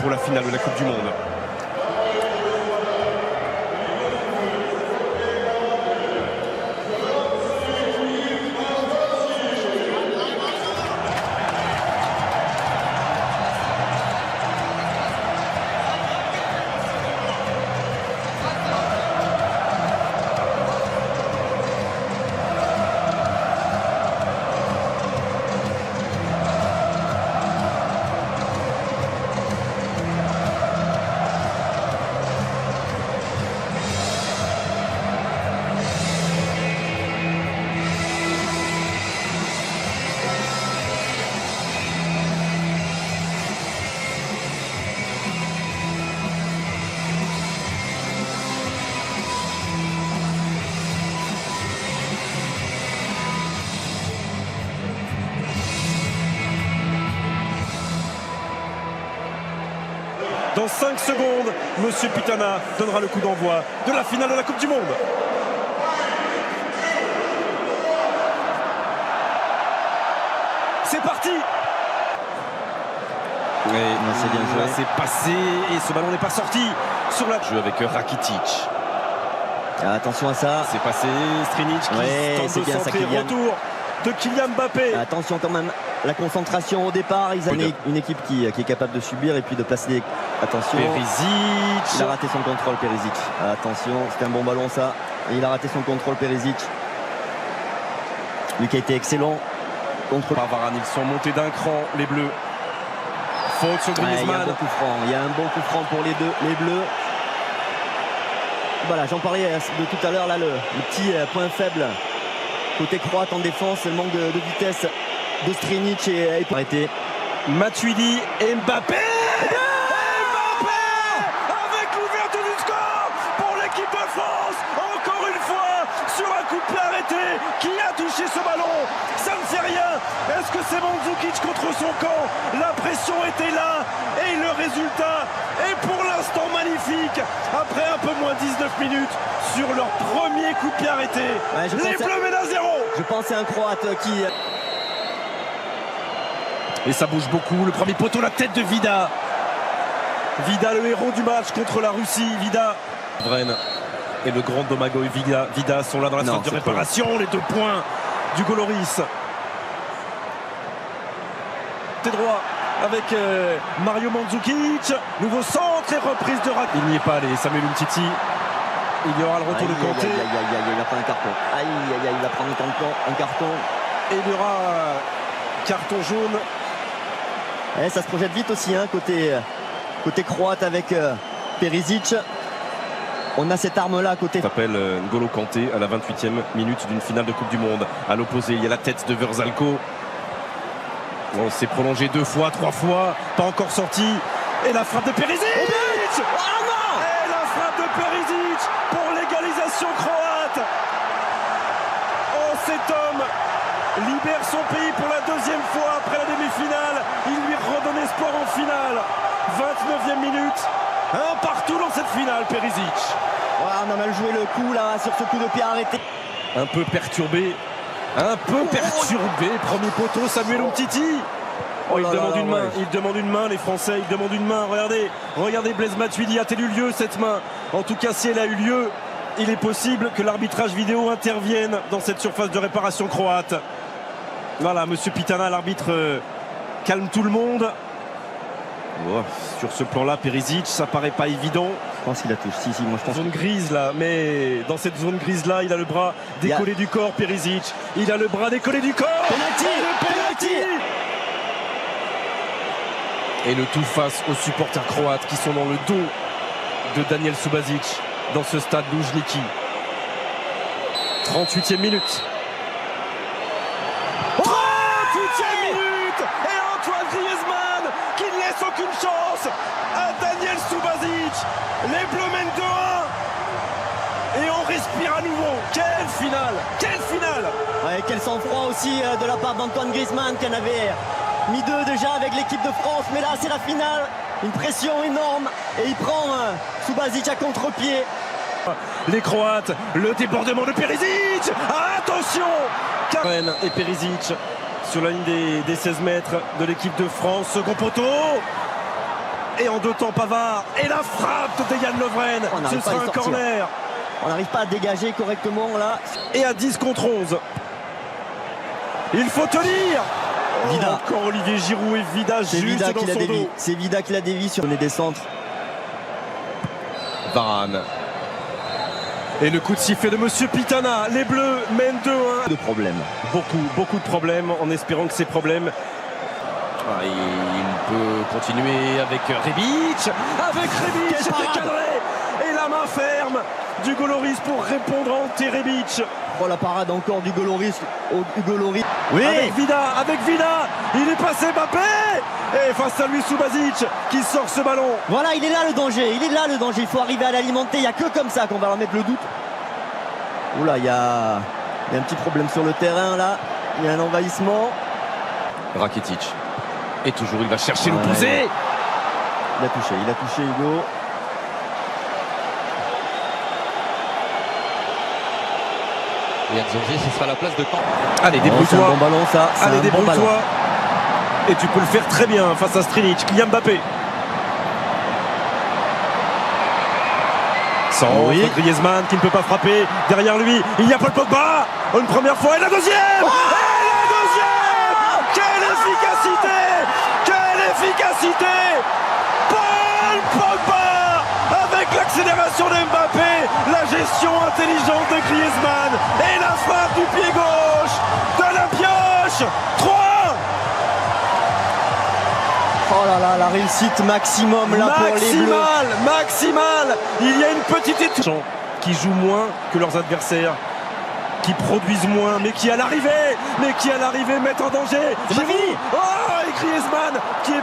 pour la finale de la Coupe du Monde. Dans 5 secondes, Monsieur Pitana donnera le coup d'envoi de la finale de la Coupe du Monde. C'est parti. Oui, c'est bien joué. C'est passé et ce ballon n'est pas sorti sur la jeu avec Rakitic. Attention à ça. C'est passé, Strinic qui tente de centrer, retour de Kylian Mbappé. Attention quand même, la concentration au départ. Ils ont une équipe qui est capable de subir et puis de placer des... Attention. Perisic. Il a raté son contrôle, Perisic. Attention, c'était un bon ballon ça. Et il a raté son contrôle, Perisic. Lui qui a été excellent. Contre par Varane, ils sont montés d'un cran, les Bleus. Faute sur Griezmann. Il y a un bon coup franc. Il y a un bon coup franc pour les Bleus. Voilà, j'en parlais de tout à l'heure là, le petit point faible côté croate en défense, le manque de vitesse de Strinic et arrêté. Matuidi et Mbappé. Mbappé avec l'ouverture du score pour l'équipe de France. Encore une fois sur un coup de pied arrêté. Qui a touché ce ballon? Ça ne fait rien. Est-ce que c'est Mandzukic contre son camp? La pression était là et le résultat est pour l'instant magnifique. Après un peu moins 19 minutes sur leur premier coup de pied arrêté. Ouais, les Bleus mènent à 0. Je pense à un Croate qui... Et ça bouge beaucoup. Le premier poteau, la tête de Vida. Vida, le héros du match contre la Russie. Vida. Vren et le grand Domagoj Vida sont là dans la phase de réparation. Les 2 points du Goloris. Côté droit avec Mario Mandzukic. Nouveau centre et reprise de Rakitic. Il n'y est pas allé. Samuel Umtiti. Il y aura le retour de Kanté. Il va prendre un carton. Il va prendre un carton. Et il y aura carton jaune. Et ça se projette vite aussi, hein, côté croate avec Perisic. On a cette arme-là à côté. Ça s'appelle N'Golo Kanté à la 28e minute d'une finale de Coupe du Monde. À l'opposé, il y a la tête de Verzalco. On s'est prolongé 2 fois, 3 fois. Pas encore sorti. Et la frappe de Perisic. Oh non! Et la frappe de Perisic pour l'égalisation croate. Oh, cet homme libère son pays pour la 2e fois après la demi-finale. Il lui redonne espoir en finale. 29e minute. Un partout dans cette finale, Perisic. Ouais, on a mal joué le coup là sur ce coup de pied arrêté. Un peu perturbé. Premier poteau, Samuel Umtiti. Oh, il demande une main. Il demande une main, les Français. Il demande une main. Regardez Blaise Matuidi. A-t-elle eu lieu cette main? En tout cas, si elle a eu lieu, il est possible que l'arbitrage vidéo intervienne dans cette surface de réparation croate. Voilà, Monsieur Pitana, l'arbitre, calme tout le monde. Oh, sur ce plan-là, Perisic, ça paraît pas évident. Je pense qu'il la touche. Si, moi je pense. Zone grise là, mais dans cette zone grise-là, il a le bras décollé du corps, Perisic. Il a le bras décollé du corps. Penalty. Et le tout face aux supporters croates qui sont dans le dos de Daniel Subasic dans ce stade Luzhniki. 38e minute. 38e minute. Et Antoine Griezmann qui ne laisse aucune chance à Daniel Subasic. Les Bleus mènent 2-1. Et on respire à nouveau. Quelle finale! Quelle finale! Ouais, quel sang-froid aussi de la part d'Antoine Griezmann qui en avait mis 2 déjà avec l'équipe de France. Mais là, c'est la finale. Une pression énorme. Et il prend Subasic à contre-pied. Les Croates, le débordement de Perisic. Attention! Karen et Perisic sur la ligne des 16 mètres de l'équipe de France. Second poteau. Et en deux temps, Pavard. Et la frappe de Dejan Lovren. Ce sera un corner. On n'arrive pas à dégager correctement là. Et à 10 contre 11. Il faut tenir. Vida. Encore Olivier Giroud et Vida juste Vida dans qui l'a son dévié. dos. C'est Vida qui l'a dévié sur les centres. Varane. Et le coup de sifflet de Monsieur Pitana. Les Bleus mènent 2-1. De problèmes. Beaucoup de problèmes, en espérant que ces problèmes... il peut continuer avec Rebic. Avec Rebic, c'était cadré. Et la main ferme d'Hugo Lloris pour répondre à Ante Rebic. Oh, la parade encore d'Hugo Lloris. Hugo Lloris. Oui. Avec Vida, il est passé Mbappé. Et face à lui Subasic qui sort ce ballon. Voilà, il est là le danger, il faut arriver à l'alimenter, il n'y a que comme ça qu'on va leur mettre le doute. Oula, il y a un petit problème sur le terrain là, il y a un envahissement. Rakitic. Et toujours il va chercher le pousser. Il a touché Hugo. Et Adjongé, ce sera la place de camp. Allez, C'est débrouille-toi. un bon ballon ça. Allez, un bon ballon. débrouille-toi. Et tu peux le faire très bien face à Strinic. Kylian Mbappé. Sans Griezmann qui ne peut pas frapper. Derrière lui, il y a Paul Pogba. Une première fois et la deuxième. Et la deuxième. Quelle efficacité. Quelle efficacité. Paul Pogba avec l'accélération de Mbappé. La gestion intelligente de Griezmann. Et la frappe du pied gauche de la pioche. 3. Oh là là, la réussite maximum là pour les Bleus. Maximal. Il y a une petite étoile qui jouent moins que leurs adversaires, qui produisent moins, mais qui à l'arrivée mettent en danger. C'est pas fini. Oh, et Griezmann qui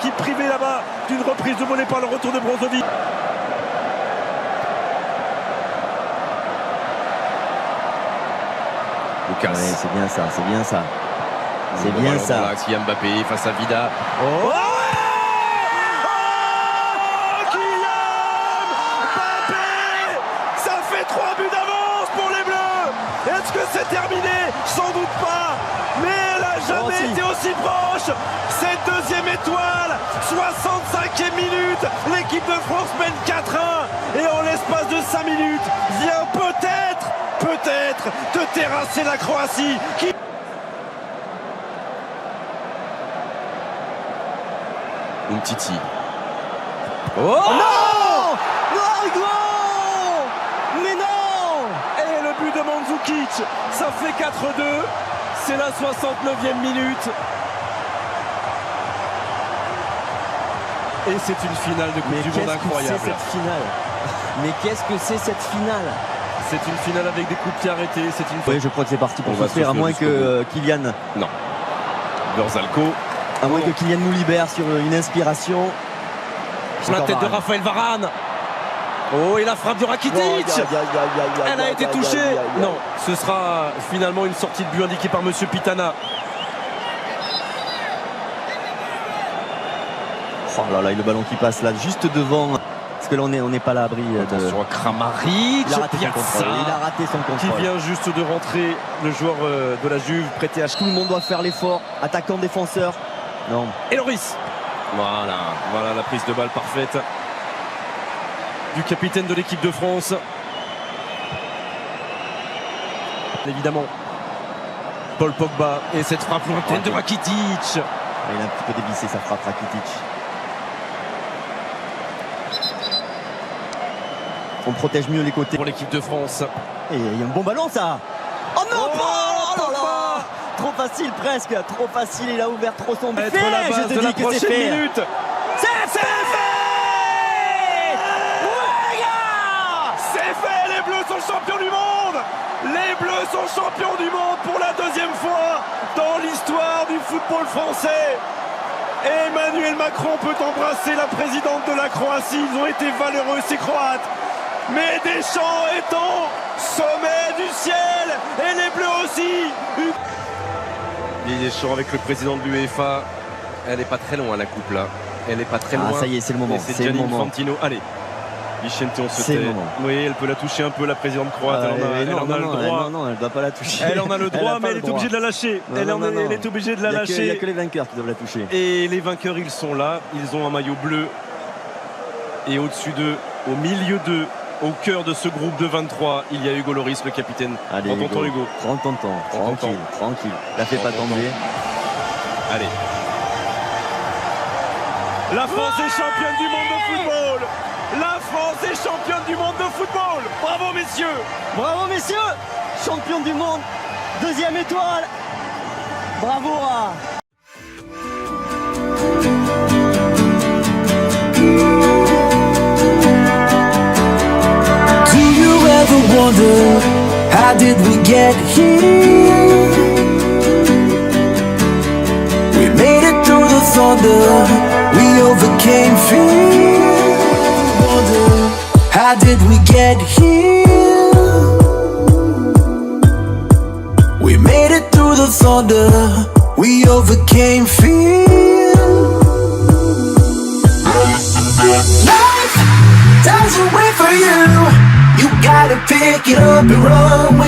est privé là-bas d'une reprise de volée par le retour de Brozovic. Lucas. Ouais, c'est bien ça. C'est Bon bien ballon ça. dans l'axe, Kylian Mbappé face à Vida. Oh, Kylian Mbappé. Ça fait 3 buts d'avance pour les Bleus. Est-ce que c'est terminé? Sans doute pas. Mais elle n'a jamais été aussi proche. Cette deuxième étoile, 65e minute. L'équipe de France mène 4-1. Et en l'espace de 5 minutes, vient peut-être de terrasser la Croatie. Umtiti. Oh, Non, Hugo. Mais non. et le but de Mandzukic, ça fait 4-2. C'est la 69e minute. Et c'est une finale de Coupe du Monde incroyable. Mais qu'est-ce que c'est cette finale? C'est une finale avec des coups de pied arrêtés. C'est une Oui, je crois que c'est parti pour On va souffrir, à souffrir moins jusqu'au que Kylian, Non. Berzalco. à moins que Kylian nous libère sur une inspiration. La tête de Raphaël Varane. Oh, et la frappe de Rakitic. Elle a été touchée. Non, ce sera finalement une sortie de but indiquée par Monsieur Pitana. Oh là là, et le ballon qui passe là, juste devant. Parce que là, on n'est pas à l'abri de. Attention à Kramaric. Il a raté son contrôle. Il a raté son Qui contrôle. vient juste de rentrer, le joueur de la Juve, prêté à Tout le monde doit faire l'effort. Attaquant, défenseur. Non. Et Lloris. Voilà la prise de balle parfaite du capitaine de l'équipe de France. Évidemment, Paul Pogba et cette frappe lointaine de Rakitic. Il a un petit peu dévissé sa frappe, Rakitic. On protège mieux les côtés. Pour l'équipe de France. Et il y a un bon ballon, ça. Oh non, Oh, oh là là. Pogba. Trop facile presque, trop facile, il a ouvert trop son but. Être la base Je de te la dis que c'est prochaine fait. minute. C'est fait. Ouais, gars. C'est fait, les Bleus sont champions du monde. Les Bleus sont champions du monde pour la deuxième fois dans l'histoire du football français. Emmanuel Macron peut embrasser la présidente de la Croatie. Ils ont été valeureux, ces Croates. Mais Deschamps est au sommet du ciel. Et les Bleus aussi. Deschamps avec le président de l'UEFA. Elle n'est pas très loin, la coupe là. Elle n'est pas très loin. Ah, ça y est, c'est le moment. Et c'est C'est le Gianni moment. Infantino. Allez. Vicente, on se C'est tait. le moment. Oui, elle peut la toucher un peu, la présidente croate. Elle en a le droit. Non, elle ne doit pas la toucher. Elle en a le droit, a pas mais elle le est droit. obligée de la lâcher. Non, Elle non, est obligée de la Il n'y a lâcher. que les vainqueurs qui doivent la toucher. Et les vainqueurs, ils sont là. Ils ont un maillot bleu Et au-dessus d'eux, au milieu d'eux, au cœur de ce groupe de 23, il y a Hugo Lloris, le capitaine. Allez, Prends ton temps, Hugo. Prends ton temps, Prends ton tranquille, tranquille. La fais Prends pas ton tomber. Allez. La France est championne du monde de football. La France est championne du monde de football. Bravo, messieurs. Bravo messieurs, champion du monde, deuxième étoile. Bravo à... Do you ever wonder, how did we get here? We made it through the thunder, we overcame fear. Wonder, how did we get here? We made it through the thunder, we overcame fear. Life doesn't wait for you. You gotta pick it up and run with